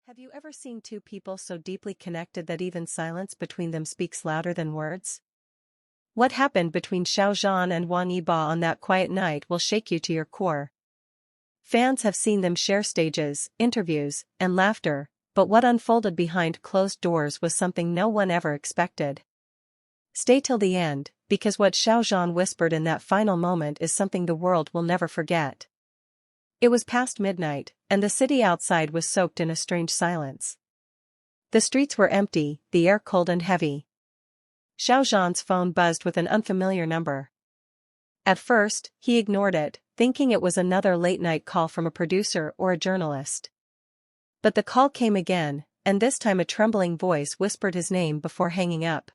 Have you ever seen two people so deeply connected that even silence between them speaks louder than words? What happened between Xiao Zhan and Wang Yibo on that quiet night will shake you to your core. Fans have seen them share stages, interviews, and laughter, but what unfolded behind closed doors was something no one ever expected. Stay till the end, because what Xiao Zhan whispered in that final moment is something the world will never forget. It was past midnight, and the city outside was soaked in a strange silence. The streets were empty, the air cold and heavy. Xiao Zhan's phone buzzed with an unfamiliar number. At first, he ignored it, thinking it was another late-night call from a producer or a journalist. But the call came again, and this time a trembling voice whispered his name before hanging up.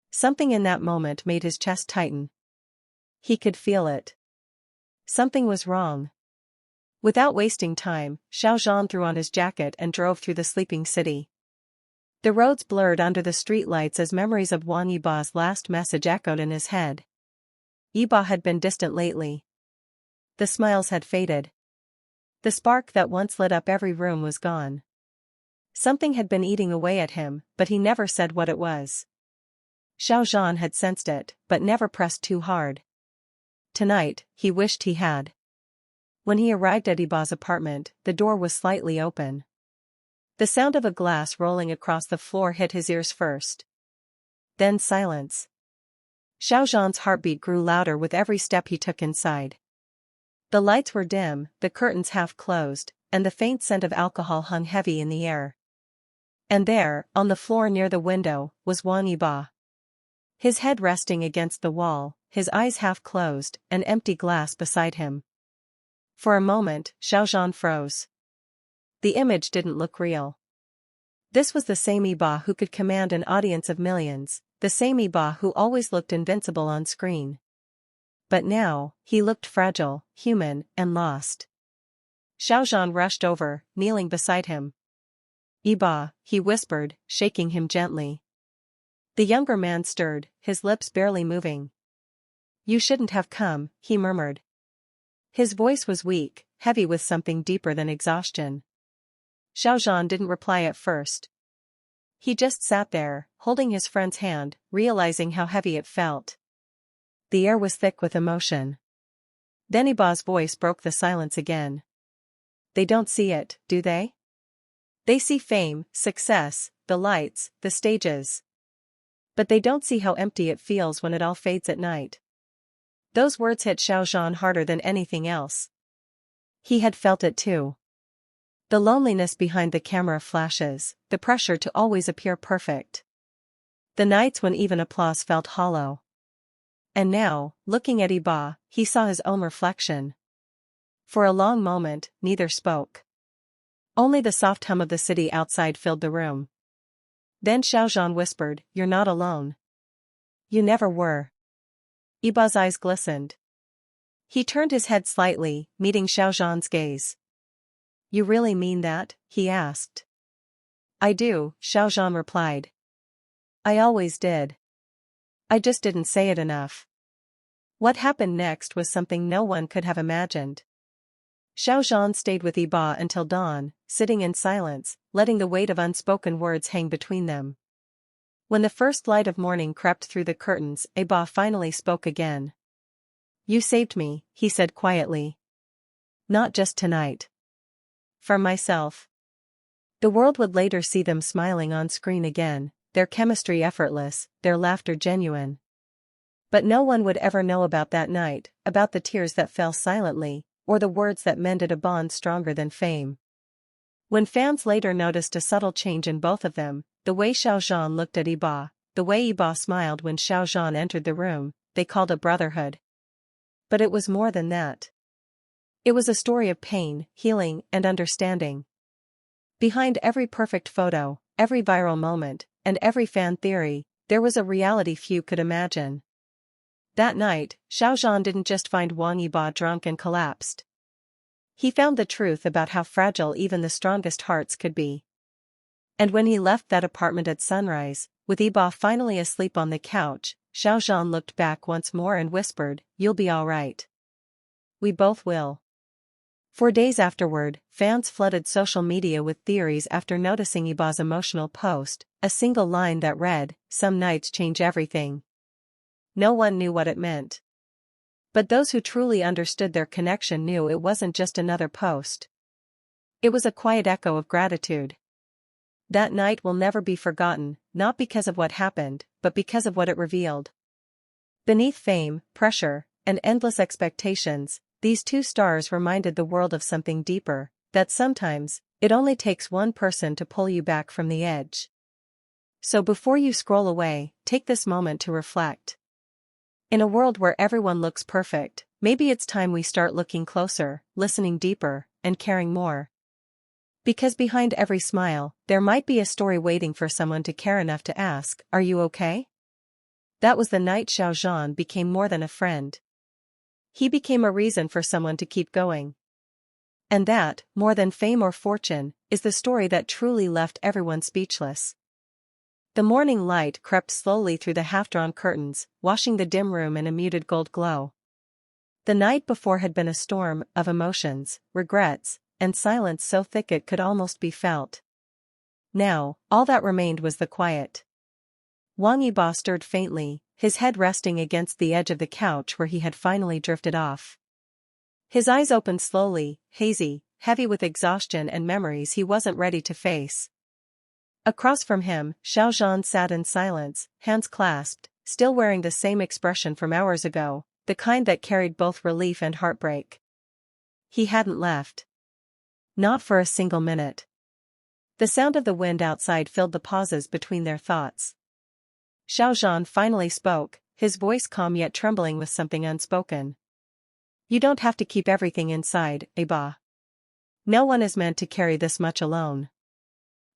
Something in that moment made his chest tighten. He could feel it. Something was wrong. Without wasting time, Xiao Zhan threw on his jacket and drove through the sleeping city. The roads blurred under the streetlights as memories of Wang Yibo's last message echoed in his head. Yibo had been distant lately. The smiles had faded. The spark that once lit up every room was gone. Something had been eating away at him, but he never said what it was. Xiao Zhan had sensed it, but never pressed too hard. Tonight, he wished he had. When he arrived at Yibo's apartment, the door was slightly open. The sound of a glass rolling across the floor hit his ears first. Then silence. Xiao Zhan's heartbeat grew louder with every step he took inside. The lights were dim, the curtains half closed, and the faint scent of alcohol hung heavy in the air. And there, on the floor near the window, was Wang Yibo. His head resting against the wall, his eyes half closed, an empty glass beside him. For a moment, Xiao Zhan froze. The image didn't look real. This was the same Yibo who could command an audience of millions, the same Yibo who always looked invincible on screen. But now, he looked fragile, human, and lost. Xiao Zhan rushed over, kneeling beside him. "Yibo," he whispered, shaking him gently. The younger man stirred, his lips barely moving. "You shouldn't have come," he murmured. His voice was weak, heavy with something deeper than exhaustion. Xiao Zhan didn't reply at first. He just sat there, holding his friend's hand, realizing how heavy it felt. The air was thick with emotion. Then Yibo's voice broke the silence again. "They don't see it, do they? They see fame, success, the lights, the stages. But they don't see how empty it feels when it all fades at night." Those words hit Xiao Zhan harder than anything else. He had felt it too. The loneliness behind the camera flashes, the pressure to always appear perfect. The nights when even applause felt hollow. And now, looking at Yibo, he saw his own reflection. For a long moment, neither spoke. Only the soft hum of the city outside filled the room. Then Xiao Zhan whispered, "You're not alone. You never were." Yibo's eyes glistened. He turned his head slightly, meeting Xiao Zhan's gaze. "You really mean that?" he asked. "I do," Xiao Zhan replied. "I always did. I just didn't say it enough." What happened next was something no one could have imagined. Xiao Zhan stayed with Yibo until dawn, sitting in silence, letting the weight of unspoken words hang between them. When the first light of morning crept through the curtains, Yibo finally spoke again. "You saved me," he said quietly. "Not just tonight. For myself." The world would later see them smiling on screen again, their chemistry effortless, their laughter genuine. But no one would ever know about that night, about the tears that fell silently, or the words that mended a bond stronger than fame. When fans later noticed a subtle change in both of them, the way Xiao Zhan looked at Yibo, the way Yibo smiled when Xiao Zhan entered the room, they called it brotherhood. But it was more than that. It was a story of pain, healing, and understanding. Behind every perfect photo, every viral moment, and every fan theory, there was a reality few could imagine. That night, Xiao Zhan didn't just find Wang Yibo drunk and collapsed. He found the truth about how fragile even the strongest hearts could be. And when he left that apartment at sunrise, with Yibo finally asleep on the couch, Xiao Zhan looked back once more and whispered, "You'll be all right. We both will." For days afterward, fans flooded social media with theories after noticing Yibo's emotional post, a single line that read, "Some nights change everything." No one knew what it meant. But those who truly understood their connection knew it wasn't just another post. It was a quiet echo of gratitude. That night will never be forgotten, not because of what happened, but because of what it revealed. Beneath fame, pressure, and endless expectations, these two stars reminded the world of something deeper, that sometimes, it only takes one person to pull you back from the edge. So before you scroll away, take this moment to reflect. In a world where everyone looks perfect, maybe it's time we start looking closer, listening deeper, and caring more. Because behind every smile, there might be a story waiting for someone to care enough to ask, "Are you okay?" That was the night Xiao Zhan became more than a friend. He became a reason for someone to keep going. And that, more than fame or fortune, is the story that truly left everyone speechless. The morning light crept slowly through the half-drawn curtains, washing the dim room in a muted gold glow. The night before had been a storm of emotions, regrets, and silence so thick it could almost be felt. Now, all that remained was the quiet. Wang Yibo stirred faintly, his head resting against the edge of the couch where he had finally drifted off. His eyes opened slowly, hazy, heavy with exhaustion and memories he wasn't ready to face. Across from him, Xiao Zhan sat in silence, hands clasped, still wearing the same expression from hours ago, the kind that carried both relief and heartbreak. He hadn't left. Not for a single minute. The sound of the wind outside filled the pauses between their thoughts. Xiao Zhan finally spoke, his voice calm yet trembling with something unspoken. "You don't have to keep everything inside, Yibo. No one is meant to carry this much alone."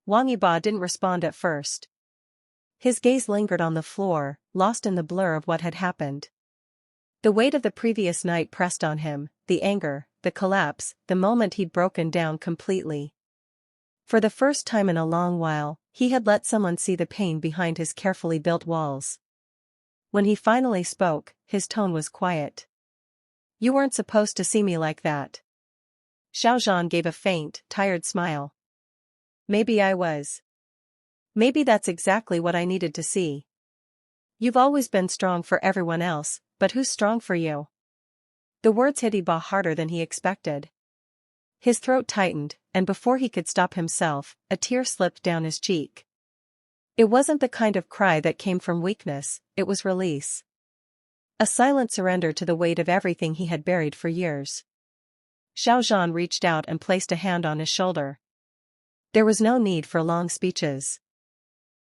Wang Yibo didn't respond at first. His gaze lingered on the floor, lost in the blur of what had happened. The weight of the previous night pressed on him, the anger, the collapse, the moment he'd broken down completely. For the first time in a long while, he had let someone see the pain behind his carefully built walls. When he finally spoke, his tone was quiet. "You weren't supposed to see me like that." Xiao Zhan gave a faint, tired smile. "Maybe I was. Maybe that's exactly what I needed to see. You've always been strong for everyone else, but who's strong for you?" The words hit Yibo harder than he expected. His throat tightened, and before he could stop himself, a tear slipped down his cheek. It wasn't the kind of cry that came from weakness, it was release. A silent surrender to the weight of everything he had buried for years. Xiao Zhan reached out and placed a hand on his shoulder. There was no need for long speeches.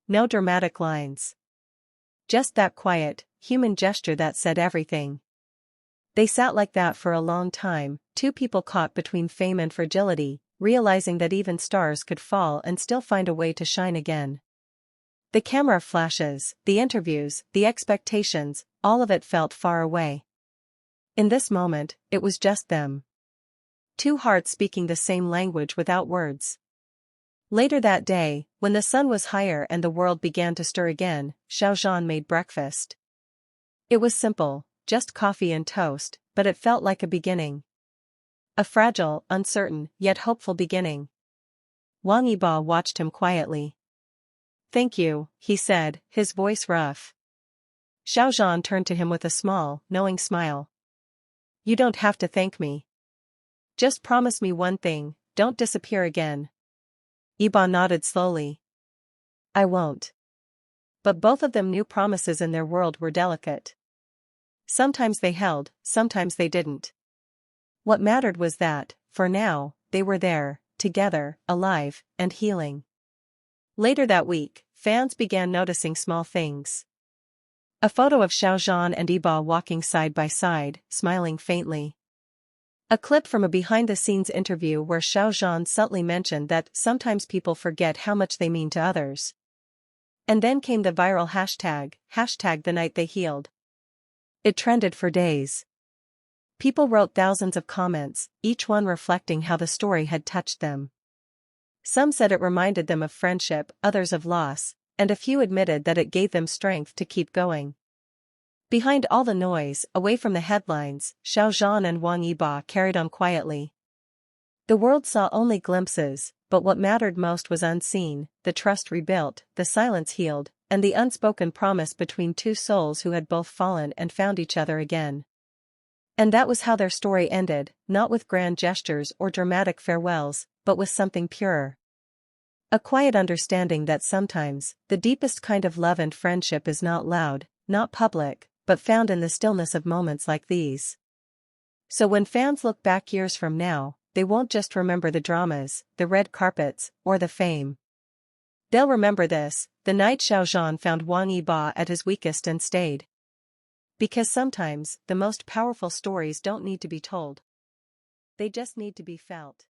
No dramatic lines. Just that quiet, human gesture that said everything. They sat like that for a long time, two people caught between fame and fragility, realizing that even stars could fall and still find a way to shine again. The camera flashes, the interviews, the expectations, all of it felt far away. In this moment, it was just them. Two hearts speaking the same language without words. Later that day, when the sun was higher and the world began to stir again, Xiao Zhan made breakfast. It was simple, just coffee and toast, but it felt like a beginning. A fragile, uncertain, yet hopeful beginning. Wang Yibo watched him quietly. "Thank you," he said, his voice rough. Xiao Zhan turned to him with a small, knowing smile. "You don't have to thank me. Just promise me one thing, don't disappear again." Yibo nodded slowly. "I won't." But both of them knew promises in their world were delicate. Sometimes they held, sometimes they didn't. What mattered was that, for now, they were there, together, alive, and healing. Later that week, fans began noticing small things. A photo of Xiao Zhan and Yibo walking side by side, smiling faintly. A clip from a behind-the-scenes interview where Xiao Zhan subtly mentioned that sometimes people forget how much they mean to others. And then came the viral hashtag the night they healed. It trended for days. People wrote thousands of comments, each one reflecting how the story had touched them. Some said it reminded them of friendship, others of loss, and a few admitted that it gave them strength to keep going. Behind all the noise, away from the headlines, Xiao Zhan and Wang Yibo carried on quietly. The world saw only glimpses, but what mattered most was unseen, the trust rebuilt, the silence healed, and the unspoken promise between two souls who had both fallen and found each other again. And that was how their story ended, not with grand gestures or dramatic farewells, but with something purer. A quiet understanding that sometimes, the deepest kind of love and friendship is not loud, not public, but found in the stillness of moments like these. So when fans look back years from now, they won't just remember the dramas, the red carpets, or the fame. They'll remember this, the night Xiao Zhan found Wang Yibo at his weakest and stayed. Because sometimes, the most powerful stories don't need to be told. They just need to be felt.